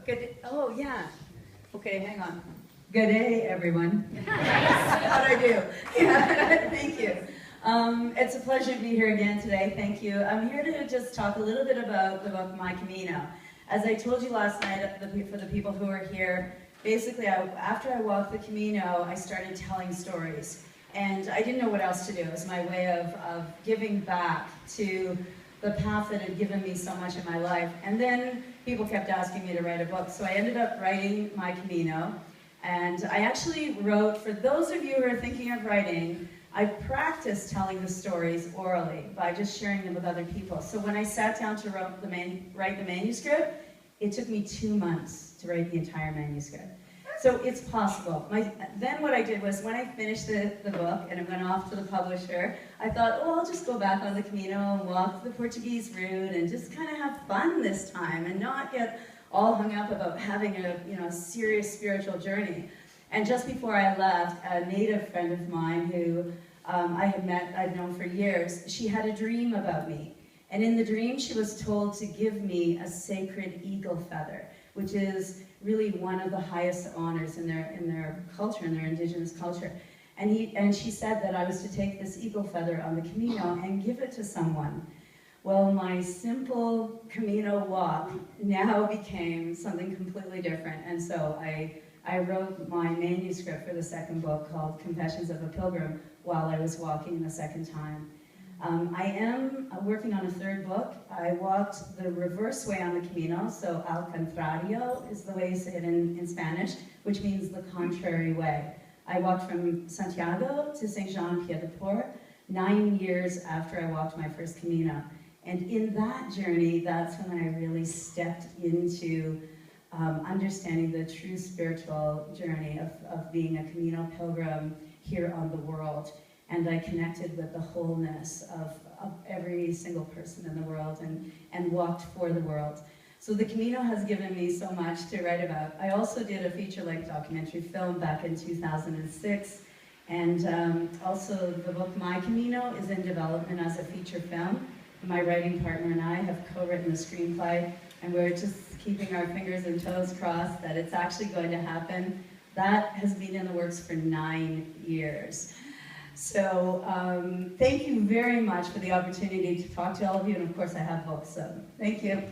Good. Oh, yeah. Okay, hang on. Good day, everyone. How'd I do? Yeah, thank you. It's a pleasure to be here again today. Thank you. I'm here to just talk a little bit about the book My Camino. As I told you last night, for the people who are here, basically, after I walked the Camino, I started telling stories. And I didn't know what else to do. It was my way of giving back to the path that had given me so much in my life. And then people kept asking me to write a book. So I ended up writing My Camino. And I actually wrote, for those of you who are thinking of writing, I practiced telling the stories orally by just sharing them with other people. So when I sat down to write the manuscript, it took me 2 months to write the entire manuscript. So it's possible. Then what I did was, when I finished the book and it went off to the publisher, I thought, oh, I'll just go back on the Camino and walk the Portuguese route and just kind of have fun this time and not get all hung up about having a serious spiritual journey. And just before I left, a native friend of mine who I'd known for years, she had a dream about me. And in the dream, she was told to give me a sacred eagle feather, which is really one of the highest honors in their culture, in their indigenous culture. And she said that I was to take this eagle feather on the Camino and give it to someone. Well, my simple Camino walk now became something completely different. And so I wrote my manuscript for the second book, called Confessions of a Pilgrim, while I was walking the second time. I am working on a third book. I walked the reverse way on the Camino, so al contrario is the way you say it in Spanish, which means the contrary way. I walked from Santiago to Saint-Jean-Pied-de-Port 9 years after I walked my first Camino. And in that journey, that's when I really stepped into understanding the true spiritual journey of being a Camino pilgrim here on the world. And I connected with the wholeness of every single person in the world and walked for the world. So the Camino has given me so much to write about. I also did a feature-length documentary film back in 2006. And also the book My Camino is in development as a feature film. My writing partner and I have co-written the screenplay, and we're just keeping our fingers and toes crossed that it's actually going to happen. That has been in the works for 9 years. So thank you very much for the opportunity to talk to all of you, and of course I have books, so thank you.